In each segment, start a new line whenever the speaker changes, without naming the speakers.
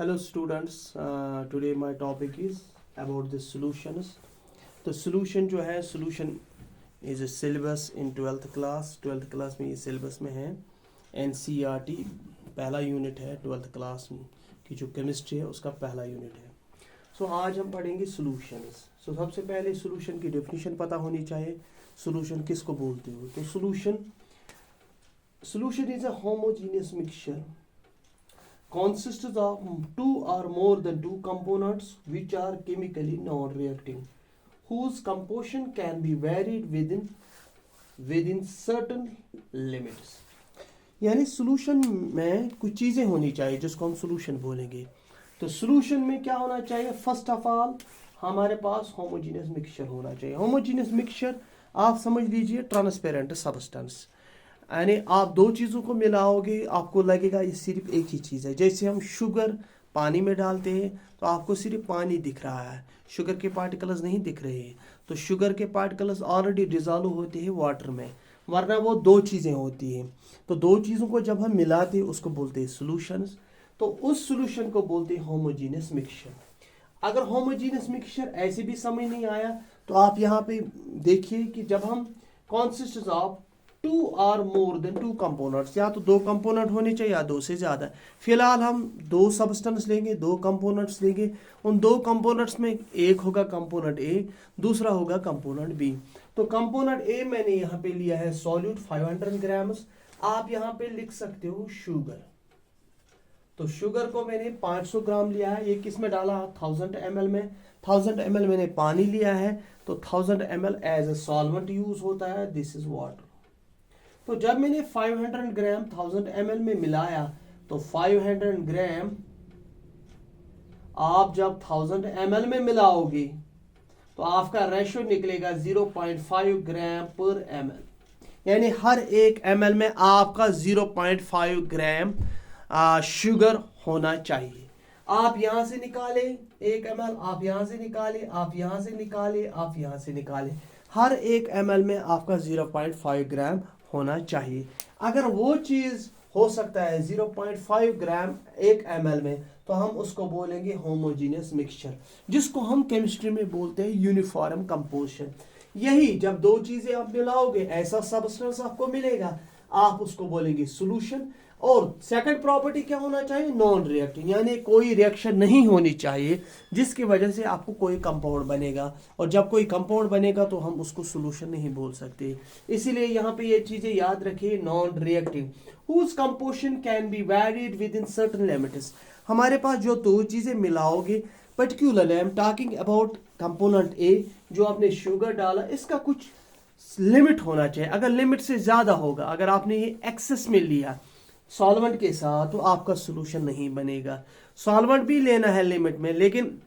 Hello students, today my topic is about the solutions. तो solution जो है solution is a syllabus in 12th class. 12th class में ये syllabus में है NCERT पहला यूनिट है 12th क्लास की जो केमिस्ट्री है उसका पहला यूनिट है. सो आज हम पढ़ेंगे solutions. सो सबसे पहले solution की डेफिनेशन पता होनी चाहिए. solution किसको बोलते हो? तो solution is a homogeneous mixture consists of two or more than two components which are chemically non-reacting, whose composition can be varied within certain limits. यानी solution में कुछ चीज़ें होनी चाहिए जिसको हम solution बोलेंगे. तो solution में क्या होना चाहिए? फर्स्ट ऑफ ऑल हमारे पास homogeneous mixture होना चाहिए. homogeneous mixture आप समझ लीजिए ट्रांसपेरेंट सब्सटेंस, यानी आप दो चीज़ों को मिलाओगे आपको लगेगा ये सिर्फ एक ही चीज़ है. जैसे हम शुगर पानी में डालते हैं तो आपको सिर्फ पानी दिख रहा है, शुगर के पार्टिकल्स नहीं दिख रहे हैं. तो शुगर के पार्टिकल्स ऑलरेडी डिजॉल्व होते हैं वाटर में, वरना वो दो चीज़ें होती हैं. तो दो चीज़ों को जब हम मिलाते हैं उसको बोलते हैं सॉल्यूशंस. तो उस सॉल्यूशन को बोलते हैं होमोजीनियस मिक्सचर. अगर होमोजीनियस मिक्सचर ऐसे भी समझ नहीं आया तो आप यहाँ पे देखिए कि जब हम कॉन्सिस्ट ऑफ टू और मोर देन टू कंपोनेंट्स, या तो दो कंपोनेंट होने चाहिए या दो से ज़्यादा. फिलहाल हम दो सब्सटेंस लेंगे, दो कंपोनेंट्स लेंगे. उन दो कंपोनेंट्स में एक होगा कंपोनेंट ए, दूसरा होगा कंपोनेंट बी. तो कंपोनेंट ए मैंने यहाँ पे लिया है सॉल्यूट 500 ग्राम्स. आप यहाँ पे लिख सकते हो शुगर. तो शुगर को मैंने 500 ग्राम लिया है. ये किस में डाला? 1000 ml में. 1000 ml मैंने पानी लिया है, तो 1000 ml as a solvent use होता है. This is water. तो जब मैंने 500 ग्राम 1000 ml में मिलाया तो 500 ग्राम आप जब 1000 ml में मिलाओगे तो आपका रेशो निकलेगा 0.5 ग्राम पर ml. यानी हर एक ml में आपका 0.5 ग्राम शुगर होना चाहिए. आप यहां से निकाले 1 ml, आप यहां से निकाले, आप यहां से निकाले, आप यहां से निकाले, हर एक ml में आपका 0.5 ग्राम होना चाहिए. अगर वो चीज हो सकता है 0.5 ग्राम 1 ml में, तो हम उसको बोलेंगे होमोजीनियस मिक्सचर, जिसको हम केमिस्ट्री में बोलते हैं यूनिफॉर्म कंपोजिशन. यही जब दो चीजें आप मिलाओगे ऐसा सब्सटेंस आपको मिलेगा, आप उसको बोलेंगे सॉल्यूशन. और सेकंड प्रॉपर्टी क्या होना चाहिए? नॉन रिएक्टिंग, यानी कोई रिएक्शन नहीं होनी चाहिए जिसकी वजह से आपको कोई कंपाउंड बनेगा. और जब कोई कंपाउंड बनेगा तो हम उसको सॉल्यूशन नहीं बोल सकते. इसीलिए यहाँ पे ये चीजें याद रखिए. Non reacting whose composition can be varied within certain limits. हमारे पास जो दो चीजें मिलाओगे, particularly I am talking about component A, जो आपने शुगर डाला, इसका कुछ लिमिट होना चाहिए. अगर लिमिट से ज्यादा होगा, अगर आपने ये एक्सेस में लिया सॉल्वेंट के साथ, तो आपका सॉल्यूशन नहीं बनेगा. सॉल्वेंट भी लेना है लिमिट में, लेकिन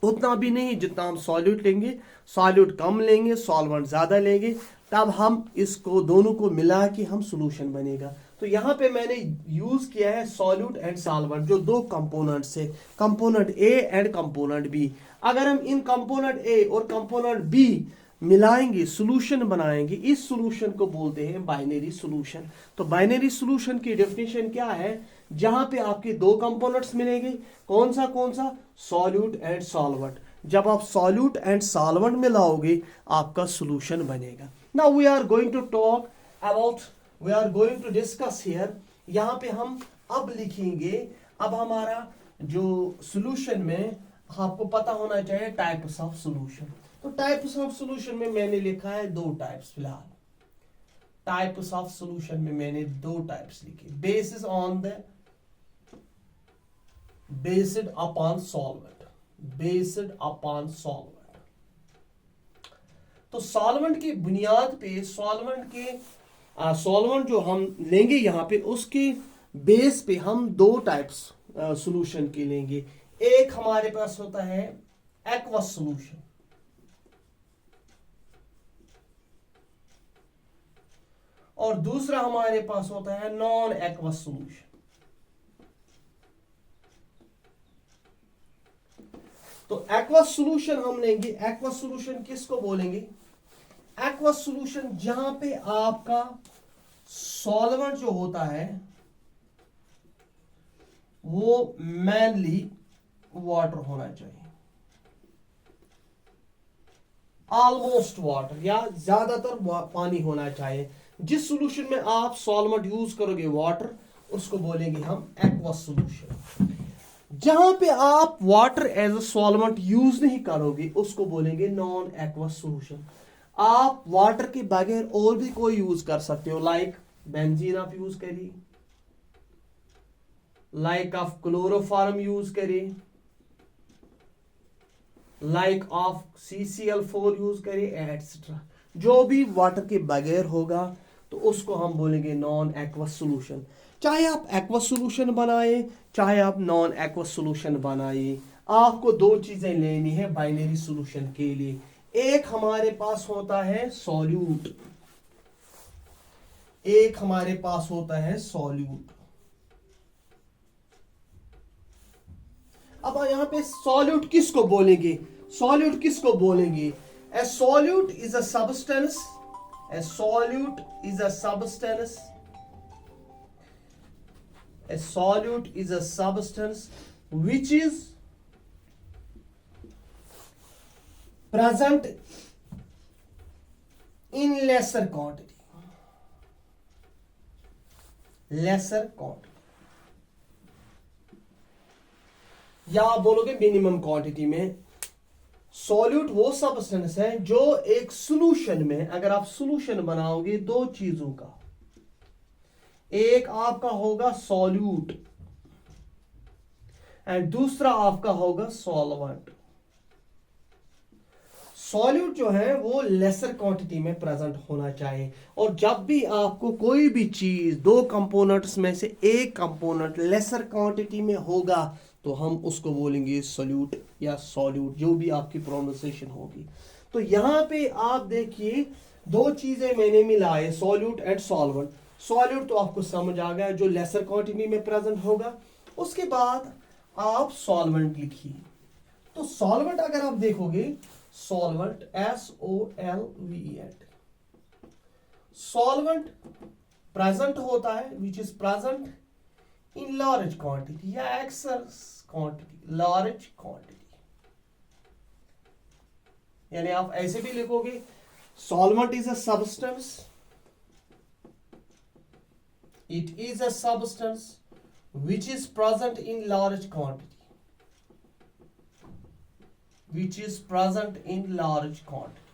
उतना भी नहीं जितना हम सॉल्यूट लेंगे. सॉल्यूट कम लेंगे, सॉल्वेंट ज्यादा लेंगे, तब हम इसको दोनों को मिला के हम सॉल्यूशन बनेगा. तो यहाँ पे मैंने यूज किया है सॉल्यूट एंड सॉल्वेंट, जो दो कंपोनेंट्स है, component A and component B. अगर हम इन कंपोनेंट ए और कंपोनेंट बी मिलाएंगे, सॉल्यूशन बनाएंगे, इस सॉल्यूशन को बोलते हैं बाइनरी सॉल्यूशन. तो बाइनरी सॉल्यूशन की डेफिनेशन क्या है? जहां पे आपके दो कंपोनेंट्स मिलेंगे. कौन सा? Solute and solvent. जब आप सॉल्यूट एंड सॉल्वेंट मिलाओगे आपका सॉल्यूशन बनेगा. Now we are going to talk about, we are going to discuss here. यहां पे हम अब लिखेंगे, अब हमारा जो सॉल्यूशन में आपको पता होना चाहिए टाइप्स ऑफ सॉल्यूशन. तो टाइप्स ऑफ सॉल्यूशन में मैंने लिखा है दो टाइप्स. फिलहाल टाइप्स ऑफ सॉल्यूशन में मैंने दो टाइप्स लिखे. Based on the based upon solvent, based upon solvent. तो सॉल्वेंट की बुनियाद पे सॉल्वेंट जो हम लेंगे यहां पे, उसके बेस पे हम दो टाइप्स सॉल्यूशन के लेंगे. एक हमारे पास होता है एक्वस सॉल्यूशन, और दूसरा हमारे पास होता है नॉन एक्वस सॉल्यूशन. तो एक्वस सॉल्यूशन हम लेंगे. एक्वस सॉल्यूशन किसको बोलेंगे? एक्वस सॉल्यूशन जहां पे आपका सॉल्वेंट जो होता है वो मेनली वाटर होना चाहिए, ऑलमोस्ट वाटर या ज्यादातर पानी होना चाहिए। जिस सॉल्यूशन में आप सॉल्वेंट यूज करोगे वाटर, उसको बोलेंगे हम एक्वस सॉल्यूशन। जहां पे आप water as a solvent use नहीं करोगे, उसको बोलेंगे नॉन एक्वस सॉल्यूशन। आप वाटर के बगैर और भी कोई यूज कर सकते हो, लाइक बेंजीन आप यूज करिए, लाइक आप क्लोरोफॉर्म यूज करिए, लाइक ऑफ CCl4 यूज करिए एटसेट्रा। जो भी वाटर के बगैर होगा तो उसको हम बोलेंगे नॉन एक्वस सॉल्यूशन। चाहे आप एक्वस सॉल्यूशन बनाए, चाहे आप नॉन एक्वस सॉल्यूशन बनाइए, आपको दो चीजें लेनी है बाइनरी सॉल्यूशन के लिए। एक हमारे पास होता है सॉल्यूट, एक हमारे पास होता है सॉल्यूट। अब यहां पे सॉल्यूट किसको बोलेंगे, सॉल्यूट किसको बोलेंगे? ए solute is a substance, A solute is a substance, A solute is a substance which is present in lesser quantity, lesser quantity, या आप बोलोगे मिनिमम क्वांटिटी में। सॉल्यूट वो सब्सटेंस है जो एक सॉल्यूशन में, अगर आप सॉल्यूशन बनाओगे दो चीजों का, एक आपका होगा सॉल्यूट एंड दूसरा आपका होगा सॉल्वेंट। सॉल्यूट जो है वो लेसर क्वांटिटी में प्रेजेंट होना चाहिए, और जब भी आपको कोई भी चीज दो कंपोनेंट्स में से एक कंपोनेंट लेसर क्वांटिटी में होगा तो हम उसको बोलेंगे सॉल्यूट या सॉल्यूट, जो भी आपकी प्रोनाउंसिएशन होगी। तो यहां पे आप देखिए दो चीजें मैंने मिलाए, सॉल्यूट एंड सॉल्वेंट। सॉल्यूट तो आपको समझ आ गया, जो लेसर क्वांटिटी में प्रेजेंट होगा। उसके बाद आप सॉल्वेंट लिखिए। तो सॉल्वेंट अगर आप देखोगे, सॉल्वेंट SOLVENT, सॉल्वेंट प्रेजेंट होता है which is present in large quantity या एक्सेस क्वांटिटी, लार्ज क्वांटिटी। यानी आप ऐसे भी लिखोगे, solvent is a substance, it is a substance which is present in large quantity, which is present in large quantity।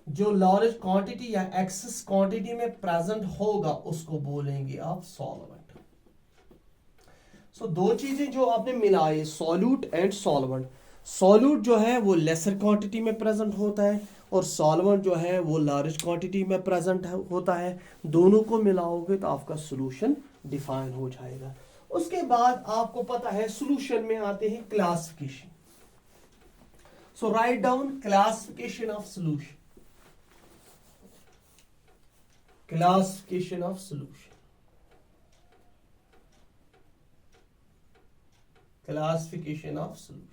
जो large quantity या axis quantity में present होगा उसको बोलेंगे आप सॉल्वेंट। सो दो चीजें जो आपने मिलाए, सॉल्यूट एंड सॉल्वेंट। सॉल्यूट जो है वो लेसर क्वांटिटी में प्रेजेंट होता है और सॉल्वेंट जो है वो लार्ज क्वांटिटी में प्रेजेंट होता है। दोनों को मिलाओगे तो आपका सॉल्यूशन डिफाइन हो जाएगा। उसके बाद आपको पता है सॉल्यूशन में आते हैं classification. So write down classification of solution, classification of solution, classification of solution.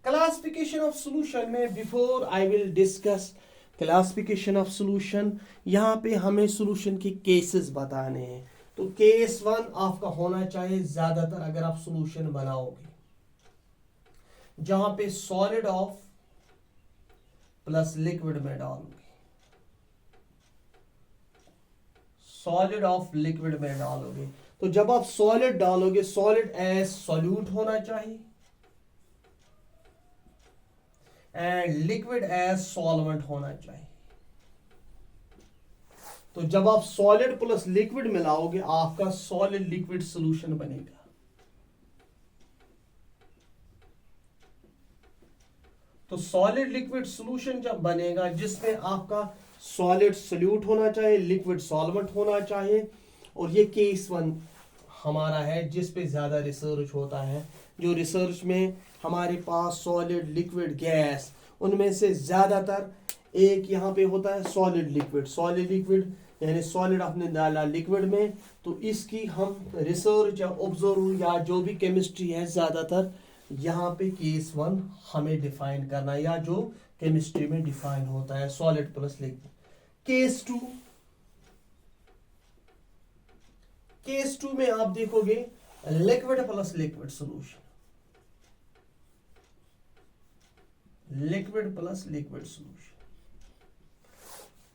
Classification of solution में before I will discuss classification of solution, यहां पे हमें सॉल्यूशन के केसेस बताने हैं। तो केस 1 आपका होना चाहिए ज्यादातर अगर आप सॉल्यूशन बनाओगे, जहां पे सॉलिड ऑफ प्लस लिक्विड में डालोगे, सॉलिड ऑफ लिक्विड में डालोगे। तो जब आप सॉलिड डालोगे, सॉलिड एज सॉल्यूट होना चाहिए एंड लिक्विड एज सॉल्वेंट होना चाहिए। तो जब आप सॉलिड प्लस लिक्विड मिलाओगे, आपका सॉलिड लिक्विड सॉल्यूशन बनेगा। तो सॉलिड लिक्विड सॉल्यूशन जब बनेगा, जिसमें आपका सॉलिड सॉल्यूट होना चाहिए, लिक्विड सॉल्वेंट होना चाहिए, और ये केस 1 हमारा है जिस पे ज्यादा रिसर्च होता है। जो रिसर्च में हमारे पास सॉलिड लिक्विड गैस, उनमें से ज्यादातर एक यहाँ पे होता है सॉलिड लिक्विड। सॉलिड लिक्विड यानी सॉलिड आपने डाला लिक्विड में, तो इसकी हम रिसर्च या ऑब्जर्व या जो भी केमिस्ट्री है ज्यादातर यहाँ पे केस 1 हमें डिफाइन करना है, या जो केमिस्ट्री में डिफाइन होता है solid plus liquid. Case two में आप देखोगे liquid plus liquid solution, liquid plus liquid solution,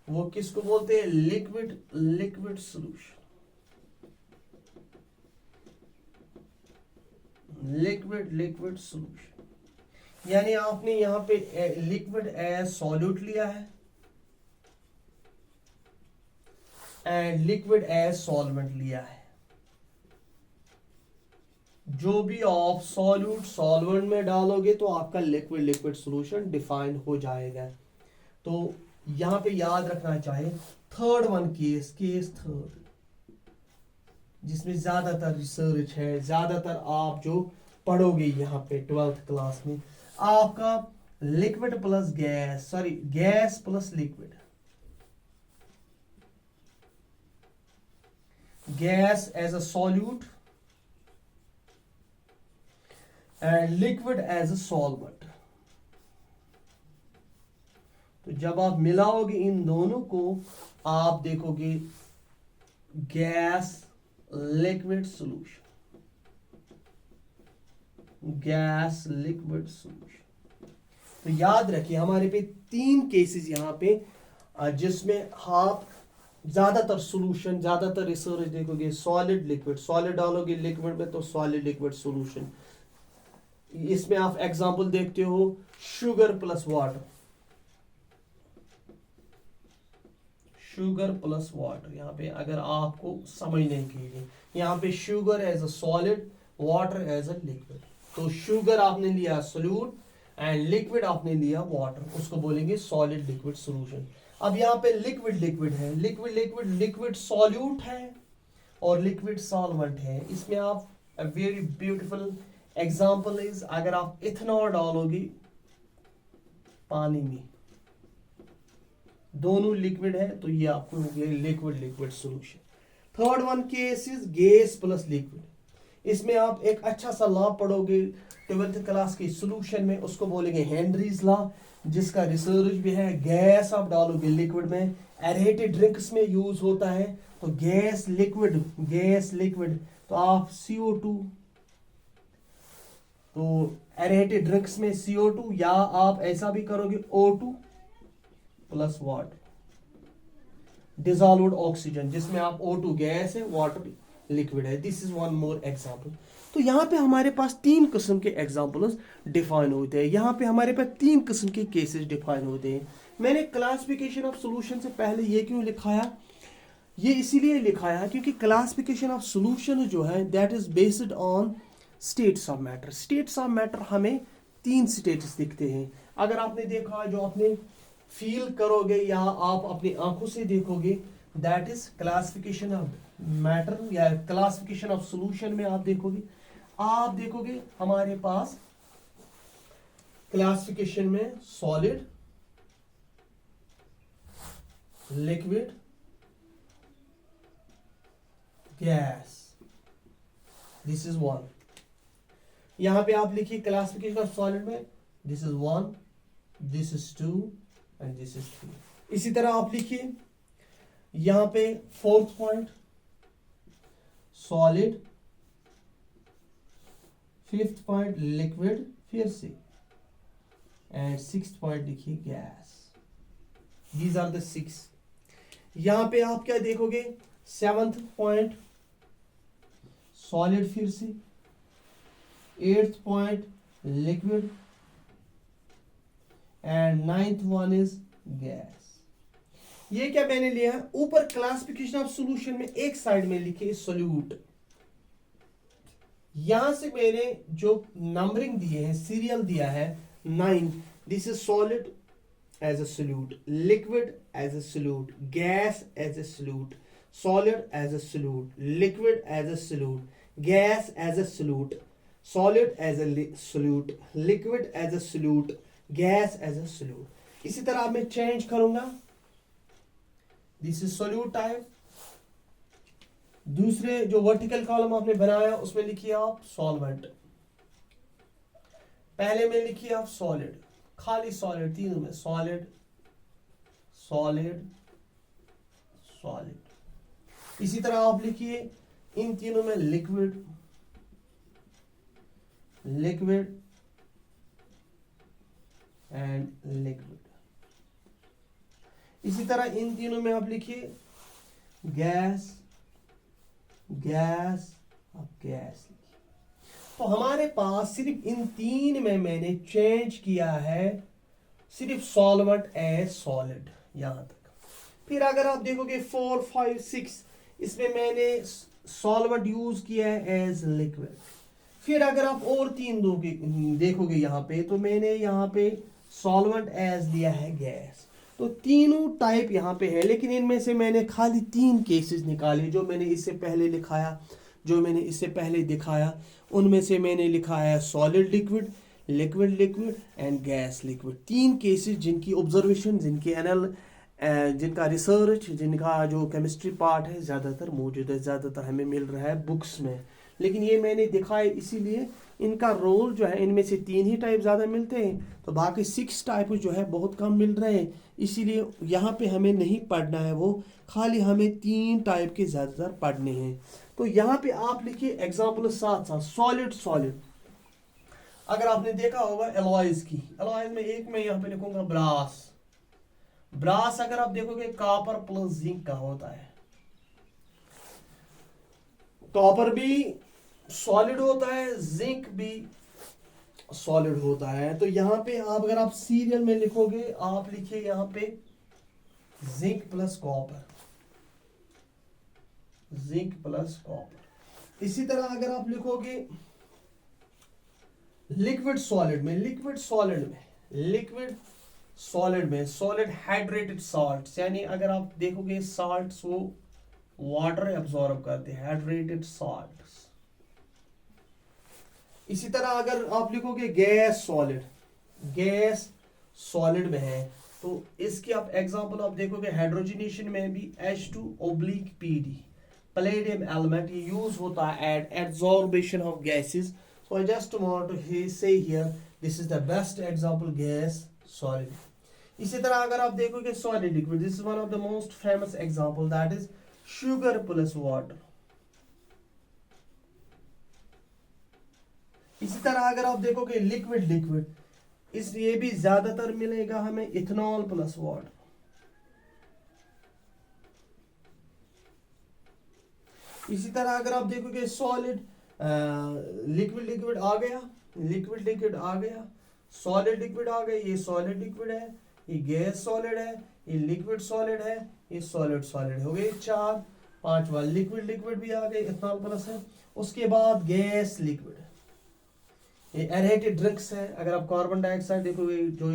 वो किसको बोलते हैं? Liquid liquid solution, liquid liquid solution. यानी आपने यहां पे लिक्विड एज सॉल्यूट लिया है एंड लिक्विड एज सॉल्वेंट लिया है। जो भी आप सॉल्यूट सॉल्वेंट में डालोगे तो आपका लिक्विड लिक्विड सॉल्यूशन डिफाइन हो जाएगा। तो यहां पे याद रखना चाहिए थर्ड वन केस थर्ड, जिसमें ज्यादातर रिसर्च है, ज्यादातर आप जो पढ़ोगे यहां पे 12th क्लास में, आपका liquid plus gas, sorry gas plus liquid, gas as a solute and liquid as a solvent. तो जब आप मिलाओगे इन दोनों को आप देखोगे gas liquid solution, gas liquid solution. तो याद रखिए हमारे पे 3 केसेस यहां पे जिसमें आप ज्यादातर सॉल्यूशन, ज्यादातर रिसर्च देखोगे सॉलिड लिक्विड, सॉलिड डालोगे लिक्विड में तो सॉलिड लिक्विड सॉल्यूशन। इसमें आप एग्जांपल देखते हो sugar plus water, sugar plus water. यहाँ पे अगर आपको समझने के लिए, यहाँ पे sugar as a solid, water as a liquid. तो शुगर आपने लिया सोल्यूट एंड लिक्विड आपने लिया वाटर, उसको बोलेंगे सॉलिड लिक्विड सॉल्यूशन। अब यहाँ पे लिक्विड लिक्विड है, लिक्विड लिक्विड, लिक्विड सॉल्यूट है और लिक्विड सॉल्वेंट है। इसमें आप a very beautiful example is, अगर आप इथेनॉल डालोगे पानी में, दोनों लिक्विड है तो ये आपको हो गया liquid liquid solution. Third one case is gas plus liquid. इसमें आप एक अच्छा सा लॉ पढ़ोगे 12th क्लास के सॉल्यूशन में, उसको बोलेंगे हेनरीज लॉ, जिसका रिसर्च भी है। गैस आप डालोगे लिक्विड में, एरेटेड ड्रिंक्स में यूज होता है, तो गैस लिक्विड, गैस लिक्विड, तो आप CO2, तो एरेटेड ड्रिंक्स में CO2, या आप ऐसा भी करोगे O2 plus water, dissolved oxygen, जिसमें आप O2 गैस है, वाटर लिक्विड है। This is one more example. तो यहाँ पे हमारे पास 3 किस्म के एग्जांपल्स डिफाइन होते हैं, यहाँ पे हमारे पास 3 किस्म के केसेस डिफाइन होते हैं। मैंने क्लासिफिकेशन ऑफ सॉल्यूशन से पहले ये क्यों लिखाया? ये इसीलिए लिखाया क्योंकि क्लासिफिकेशन ऑफ सॉल्यूशन जो है that is based on states of matter. States of matter हमें 3 स्टेट्स दिखते हैं। अगर आपने देखा, जो आपने फील करोगे या आप अपनी आंखों से देखोगे, that is classification of matter या क्लासिफिकेशन ऑफ सॉल्यूशन में आप देखोगे हमारे पास क्लासिफिकेशन में solid, liquid, gas, this is 1। यहां पे आप लिखिए क्लासिफिकेशन ऑफ सॉलिड में this is 1, this is 2 and this is 3। इसी तरह आप लिखिए यहां पे 4th point solid, 5th point liquid, फिर से, एंड 6th पॉइंट लिखिए गैस। These are the 6। यहां पे आप क्या देखोगे? 7th पॉइंट सॉलिड, फिर से 8th point liquid and 9th one is gas. ये क्या मैंने लिया है? ऊपर क्लासिफिकेशन ऑफ सॉल्यूशन में एक साइड में लिखे सोल्यूट, यहां से मैंने जो नंबरिंग दिए हैं, सीरियल दिया है 9। This is solid as a solute, liquid as a solute, gas as a solute, solid as a solute, liquid as a solute, gas as a solute, solid as a solute, liquid as a solute, gas as a solute. इसी तरह मैं change करूंगा, this is solute type. दूसरे जो vertical column आपने बनाया उसमें लिखिए आप सॉल्वेंट, पहले में लिखिए आप सॉलिड, खाली सॉलिड, तीनों में सॉलिड, सॉलिड, सॉलिड। इसी तरह आप लिखिए इन तीनों में लिक्विड, लिक्विड एंड लिक्विड। इसी तरह इन तीनों में आप लिखिए गैस, गैस, अब गैस। तो हमारे पास सिर्फ इन तीन में मैंने चेंज किया है सिर्फ सॉल्वेंट एज सॉलिड यहां तक। फिर अगर आप देखोगे 4, 5, 6 इसमें मैंने सॉल्वेंट यूज किया है एज लिक्विड। फिर अगर आप और तीन देखोगे यहाँ पे तो मैंने यहाँ पे सॉल्वेंट एज लिया है गैस। तो तीनों टाइप यहाँ पे है, लेकिन इनमें से मैंने खाली 3 केसेस निकाले जो मैंने इससे पहले लिखाया, जो मैंने इससे पहले दिखाया। उनमें से मैंने लिखा है solid liquid, liquid liquid and gas liquid. 3 cases जिनकी ऑब्जर्वेशन, जिनका रिसर्च, जिनका जो केमिस्ट्री पार्ट है ज़्यादातर मौजूद है, ज़्यादातर हमें मिल रहा है बुक्स में। लेकिन ये मैंने दिखाया इसीलिए इनका रोल जो है, इनमें से 3 ही टाइप ज़्यादा मिलते हैं, तो बाकी 6 टाइप जो है बहुत कम मिल रहे हैं। इसीलिए यहाँ पे हमें नहीं पढ़ना है वो, खाली हमें 3 टाइप के ज़्यादातर पढ़ने हैं। तो यहाँ पे आप लिखिए एग्जाम्पल साथ साथ सॉलिड सॉलिड। अगर आपने देखा होगा एलॉयज की, एलॉयज में एक मैं यहाँ पे लिखूंगा ब्रास। ब्रास अगर आप देखोगे कॉपर प्लस जिंक का होता है। कॉपर भी सॉलिड होता है, जिंक भी सॉलिड होता है। तो यहाँ पे आप अगर आप सीरियल में लिखोगे, आप लिखिए यहाँ पे zinc plus copper, zinc plus copper. इसी तरह अगर आप लिखोगे लिक्विड सॉलिड में, लिक्विड सॉलिड में, लिक्विड सॉलिड में सॉलिड हाइड्रेटेड सॉल्ट, यानी अगर आप देखोगे साल्ट्स वो वाटर एब्जॉर्ब करते हैं, हाइड्रेटेड सॉल्ट्स। इसी तरह अगर आप लिखोगे गैस सॉलिड, गैस सॉलिड में है, तो इसकी आप एग्जांपल आप देखोगे हाइड्रोजनेशन में भी H2/Pd, पैलेडियम एलिमेंट, ये यूज होता है at absorption of gases. So I just want to say here this is the best example gas solid. इसी तरह अगर आप देखोगे solid liquid, this is one of the most famous example, that is sugar plus water. इसी तरह अगर आप देखोगे liquid liquid, इस ये भी ज्यादातर मिलेगा हमें इथेनॉल प्लस वाटर। इसी तरह अगर आप देखोगे सॉलिड लिक्विड लिक्विड आ गया, लिक्विड लिक्विड आ गया, सॉलिड लिक्विड आ गया, ये सॉलिड लिक्विड है, ये गैस सॉलिड है, ये लिक्विड सॉलिड है, ये सॉलिड सॉलिड हो गए 4, 5वां लिक्विड लिक्विड भी आ गए, इथेनॉल प्लस है। उसके बाद गैस लिक्विड, ये एरहेटेड ड्रिंक्स है। अगर आप कार्बन डाइऑक्साइड देखोगे, जो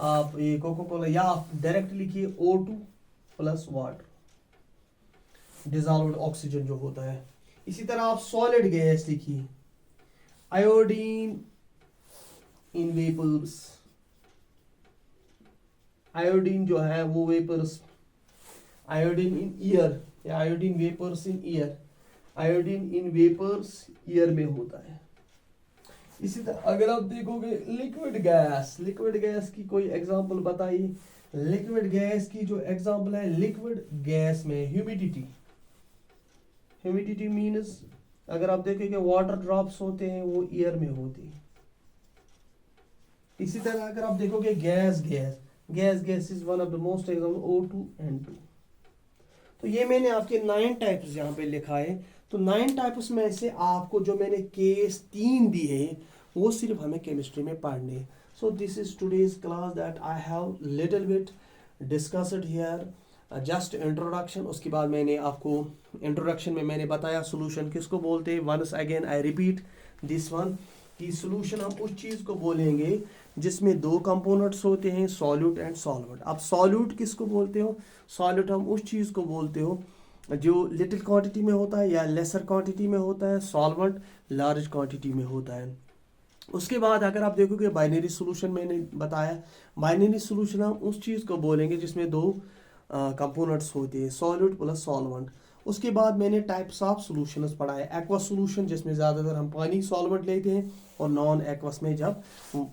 आप ये कोको कोला, या आप डायरेक्ट लिखिए O2 plus water, dissolved oxygen जो होता है। इसी तरह आप सॉलिड गैस लिखिए आयोडीन इन वेपर्स, आयोडीन जो है वो वेपर्स, आयोडीन इन ईयर, या iodine vapours in air, iodine in vapours air में होता है। इसी तरह अगर आप देखोगे लिक्विड गैस, लिक्विड गैस की कोई एग्जांपल बताइए। लिक्विड गैस की जो एग्जांपल है, लिक्विड गैस में ह्यूमिडिटी, ह्यूमिडिटी मीन्स अगर आप देखेंगे वाटर ड्रॉप्स होते हैं वो एयर में होते हैं। इसी तरह अगर आप देखोगे gas gas, gas gas is one of the most example O2N2। तो ये मैंने आपके 9 टाइप्स यहाँ पे लिखा है। तो 9 टाइप्स में से आपको जो मैंने केस 3 दिए हैं वो सिर्फ हमें केमिस्ट्री में पढ़ने हैं। So this is today's class that I have little bit discussed here, just introduction. उसके बाद मैंने आपको इंट्रोडक्शन में मैंने बताया सोल्यूशन किसको बोलते हैं। Once again I repeat this one, कि सोल्यूशन हम उस चीज़ को बोलेंगे जिसमें 2 कंपोनेंट्स होते हैं, सॉल्यूट एंड सॉल्वेंट। अब सॉल्यूट किसको बोलते हो? सॉल्यूट हम उस चीज़ को बोलते हो जो लिटिल क्वांटिटी में होता है या लेसर क्वांटिटी में होता है, सॉल्वेंट लार्ज क्वांटिटी में होता है। उसके बाद अगर आप देखोगे बाइनरी सोल्यूशन मैंने बताया, बाइनरी सोल्यूशन हम उस चीज़ को बोलेंगे जिसमें 2 कंपोनेंट्स होते हैं, सॉल्यूट प्लस सॉल्वेंट। उसके बाद मैंने टाइप्स ऑफ सॉल्यूशंस पढ़ा है। एक्वस सॉल्यूशन जिसमें ज़्यादातर हम पानी सॉल्वेंट लेते हैं, और नॉन एक्वस में जब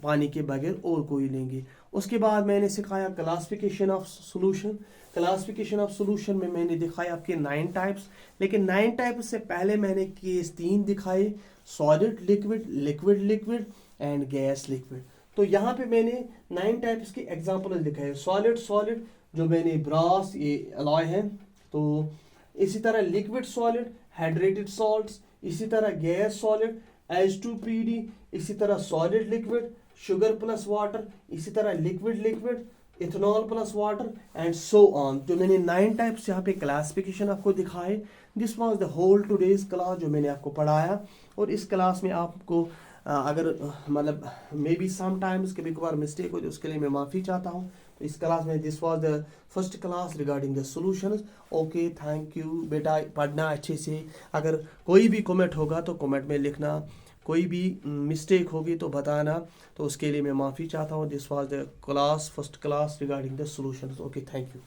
पानी के बगैर और कोई लेंगे। उसके बाद मैंने सिखाया classification of solution. Classification of solution में मैंने दिखाया आपके 9 टाइप्स, लेकिन 9 टाइप्स से पहले मैंने केस 3 दिखाए, solid liquid, liquid liquid and gas liquid. तो यहाँ पे मैंने 9 टाइप्स के एग्जाम्पल दिखाए। सॉलिड सॉलिड जो मैंने ब्रास ये अलॉय है, तो इसी तरह लिक्विड सॉलिड हाइड्रेटेड सॉल्ट्स, इसी तरह गैस सॉलिड H2PD, इसी तरह solid liquid sugar plus water, इसी तरह liquid liquid ethanol plus water and so on. जो मैंने 9 टाइप्स यहाँ पे क्लासिफिकेशन आपको दिखाए। This was the whole today's class जो मैंने आपको पढ़ाया। और इस क्लास में आपको अगर मतलब मे बी समटाइम्स कभी कभार मिस्टेक हो तो उसके लिए मैं माफ़ी चाहता हूँ। तो इस क्लास में this was the first class regarding the solutions. Okay, thank you बेटा, पढ़ना अच्छे से। अगर कोई भी कमेंट होगा तो कमेंट में लिखना, कोई भी मिस्टेक होगी तो बताना, तो उसके लिए मैं माफ़ी चाहता हूँ। This was the class first class regarding the solutions. Okay, thank you.